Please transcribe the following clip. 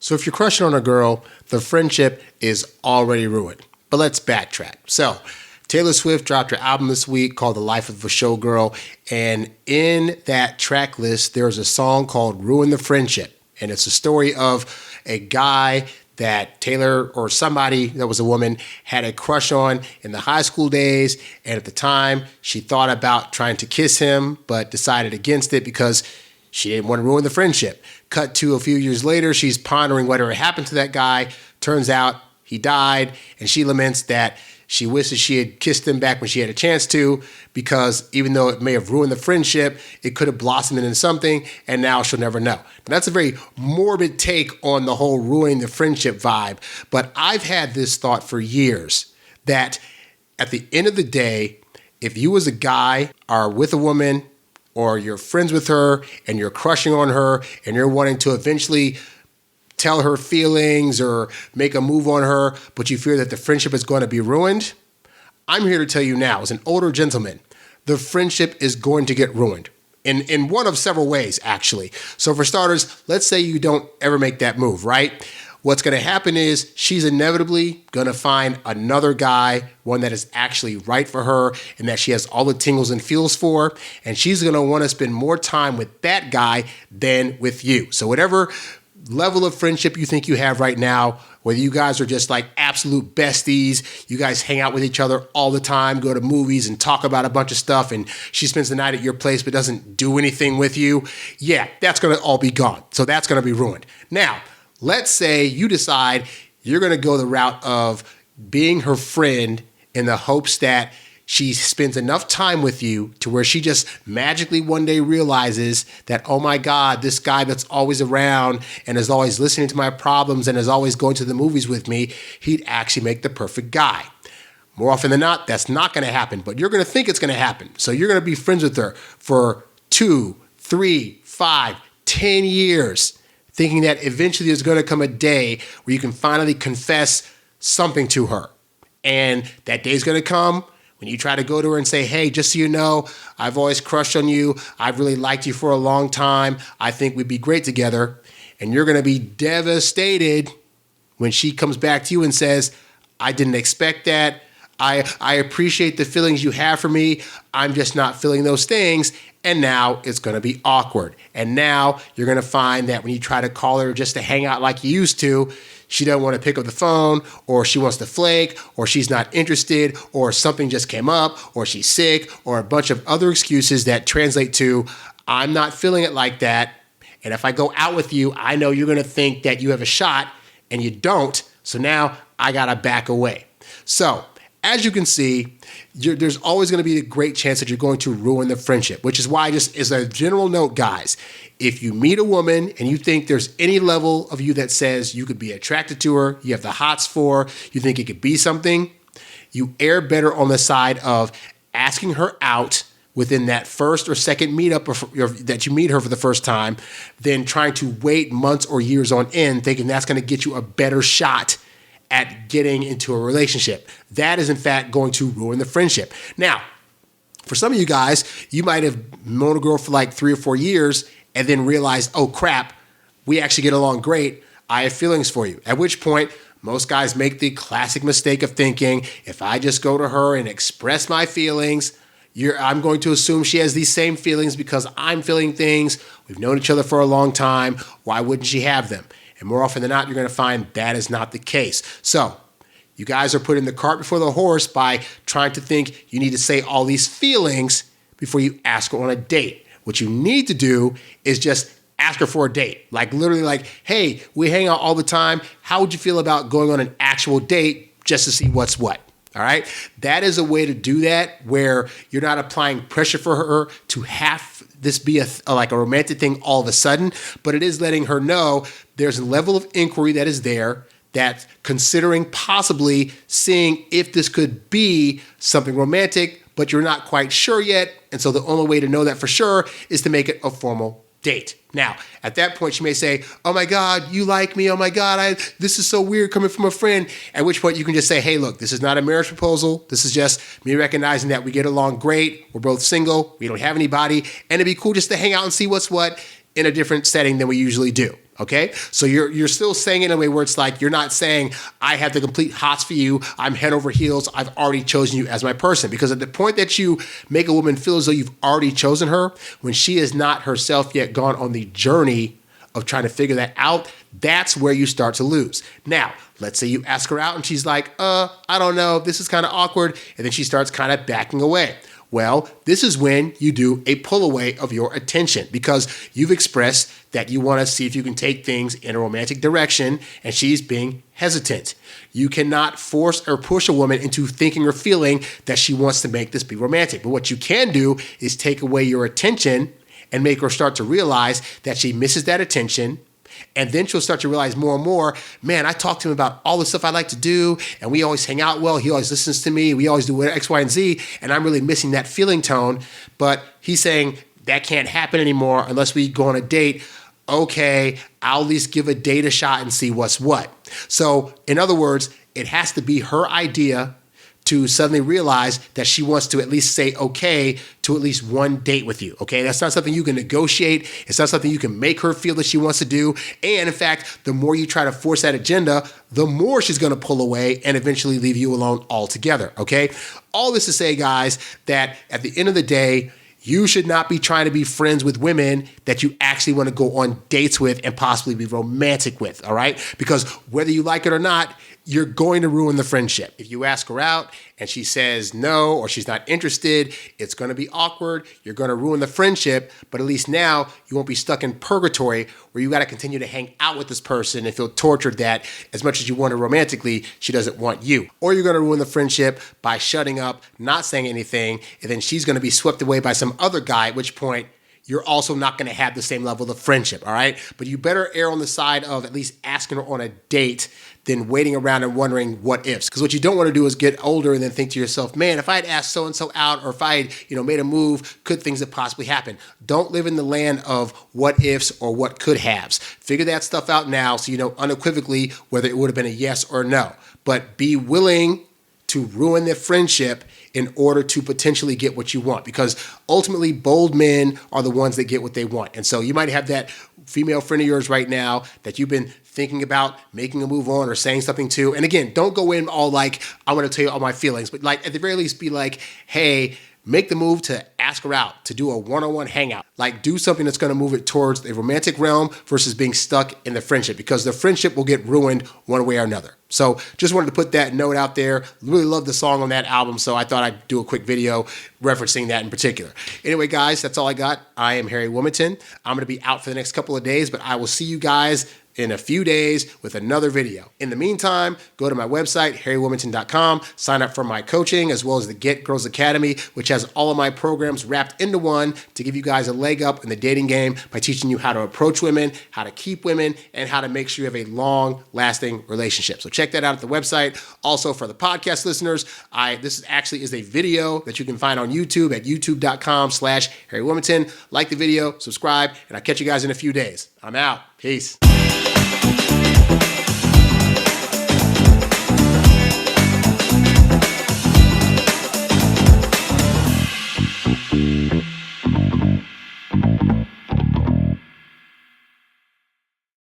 So if you're crushing on a girl, the friendship is already ruined. But let's backtrack. So Taylor Swift dropped her album this week called The Life of a Showgirl. And in that track list, there's a song called Ruin the Friendship. And it's a story of a guy that Taylor or somebody that was a woman had a crush on in the high school days. And at the time, she thought about trying to kiss him, but decided against it because she didn't want to ruin the friendship. Cut to a few years later, she's pondering whatever happened to that guy. Turns out he died, and she laments that she wishes she had kissed him back when she had a chance to, because even though it may have ruined the friendship, it could have blossomed into something, and now she'll never know. Now, that's a very morbid take on the whole ruining the friendship vibe, but I've had this thought for years that at the end of the day, if you as a guy are with a woman or you're friends with her and you're crushing on her and you're wanting to eventually tell her feelings or make a move on her, but you fear that the friendship is going to be ruined, I'm here to tell you now, as an older gentleman, the friendship is going to get ruined in one of several ways, actually. So for starters, let's say you don't ever make that move, right? What's going to happen is she's inevitably going to find another guy, one that is actually right for her and that she has all the tingles and feels for, and she's going to want to spend more time with that guy than with you. So whatever level of friendship you think you have right now, whether you guys are just like absolute besties, you guys hang out with each other all the time, go to movies and talk about a bunch of stuff, and she spends the night at your place but doesn't do anything with you, yeah, that's going to all be gone. So that's going to be ruined. Now, let's say you decide you're going to go the route of being her friend in the hopes that she spends enough time with you to where she just magically one day realizes that, oh my God, this guy that's always around and is always listening to my problems and is always going to the movies with me, he'd actually make the perfect guy. More often than not, that's not going to happen, but you're going to think it's going to happen. So you're going to be friends with her for 2, 3, 5, 10 years, thinking that eventually there's going to come a day where you can finally confess something to her. And that day's going to come when you try to go to her and say, hey, just so you know, I've always crushed on you. I've really liked you for a long time. I think we'd be great together. And you're going to be devastated when she comes back to you and says, I didn't expect that. I appreciate the feelings you have for me. I'm just not feeling those things. And now it's going to be awkward. And now you're going to find that when you try to call her just to hang out like you used to, she doesn't want to pick up the phone, or she wants to flake, or she's not interested, or something just came up, or she's sick, or a bunch of other excuses that translate to, I'm not feeling it like that. And if I go out with you, I know you're going to think that you have a shot, and you don't. So now I got to back away. So as you can see, there's always going to be a great chance that you're going to ruin the friendship, which is why, just as a general note, guys, if you meet a woman and you think there's any level of you that says you could be attracted to her, you have the hots for, you think it could be something, you err better on the side of asking her out within that first or second meetup or that you meet her for the first time than trying to wait months or years on end thinking that's going to get you a better shot at getting into a relationship. That is, in fact, going to ruin the friendship. Now, for some of you guys, you might have known a girl for like 3 or 4 years and then realized, oh crap, we actually get along great. I have feelings for you. At which point, most guys make the classic mistake of thinking, if I just go to her and express my feelings, I'm going to assume she has these same feelings because I'm feeling things. We've known each other for a long time. Why wouldn't she have them? And more often than not, you're going to find that is not the case. So you guys are putting the cart before the horse by trying to think you need to say all these feelings before you ask her on a date. What you need to do is just ask her for a date. Like literally like, hey, we hang out all the time. How would you feel about going on an actual date just to see what's what? All right. That is a way to do that where you're not applying pressure for her to have this be like a romantic thing all of a sudden, but it is letting her know there's a level of inquiry that is there, that considering possibly seeing if this could be something romantic, but you're not quite sure yet. And so the only way to know that for sure is to make it a formal date. Now, at that point, she may say, oh my God, you like me. Oh my God, this is so weird coming from a friend. At which point you can just say, hey, look, this is not a marriage proposal. This is just me recognizing that we get along great. We're both single. We don't have anybody. And it'd be cool just to hang out and see what's what in a different setting than we usually do. Okay, so you're still saying it in a way where it's like you're not saying I have the complete hots for you. I'm head over heels. I've already chosen you as my person. Because at the point that you make a woman feel as though you've already chosen her, when she is not herself yet gone on the journey of trying to figure that out, that's where you start to lose. Now, let's say you ask her out and she's like, I don't know, this is kind of awkward, and then she starts kind of backing away. Well, this is when you do a pull away of your attention because you've expressed that you want to see if you can take things in a romantic direction and she's being hesitant. You cannot force or push a woman into thinking or feeling that she wants to make this be romantic. But what you can do is take away your attention and make her start to realize that she misses that attention. And then she'll start to realize more and more, man, I talk to him about all the stuff I like to do, and we always hang out well. He always listens to me. We always do X, Y, and Z, and I'm really missing that feeling tone. But he's saying that can't happen anymore unless we go on a date. Okay, I'll at least give a date a shot and see what's what. So, in other words, it has to be her idea to suddenly realize that she wants to at least say okay to at least one date with you, okay? That's not something you can negotiate. It's not something you can make her feel that she wants to do. And in fact, the more you try to force that agenda, the more she's gonna pull away and eventually leave you alone altogether, okay? All this to say, guys, that at the end of the day, you should not be trying to be friends with women that you actually want to go on dates with and possibly be romantic with, all right? Because whether you like it or not, you're going to ruin the friendship. If you ask her out and she says no or she's not interested, it's going to be awkward. You're going to ruin the friendship, but at least now you won't be stuck in purgatory where you got to continue to hang out with this person and feel tortured that as much as you want her romantically, she doesn't want you. Or you're going to ruin the friendship by shutting up, not saying anything, and then she's going to be swept away by some other guy, at which point you're also not going to have the same level of friendship, all right? But you better err on the side of at least asking her on a date than waiting around and wondering what ifs. Because what you don't want to do is get older and then think to yourself, man, if I had asked so-and-so out or if I had, made a move, could things have possibly happened? Don't live in the land of what ifs or what could haves. Figure that stuff out now so you know unequivocally whether it would have been a yes or no. But be willing to ruin their friendship in order to potentially get what you want. Because ultimately, bold men are the ones that get what they want. And so you might have that female friend of yours right now that you've been thinking about making a move on or saying something to. And again, don't go in all like, I want to tell you all my feelings, but like at the very least be like, hey, make the move to ask her out, to do a one-on-one hangout. Like do something that's going to move it towards the romantic realm versus being stuck in the friendship, because the friendship will get ruined one way or another. So just wanted to put that note out there. Really love the song on that album, so I thought I'd do a quick video referencing that in particular. Anyway, guys, that's all I got. I am HarryWilmington. I'm going to be out for the next couple of days, but I will see you guys in a few days with another video. In the meantime, go to my website, HarryWilmington.com, sign up for my coaching as well as the Get Girls Academy, which has all of my programs wrapped into one to give you guys a leg up in the dating game by teaching you how to approach women, how to keep women, and how to make sure you have a long-lasting relationship. So check that out at the website. Also, for the podcast listeners, this actually is a video that you can find on YouTube at youtube.com/HarryWilmington. Like the video, subscribe, and I'll catch you guys in a few days. I'm out. Peace.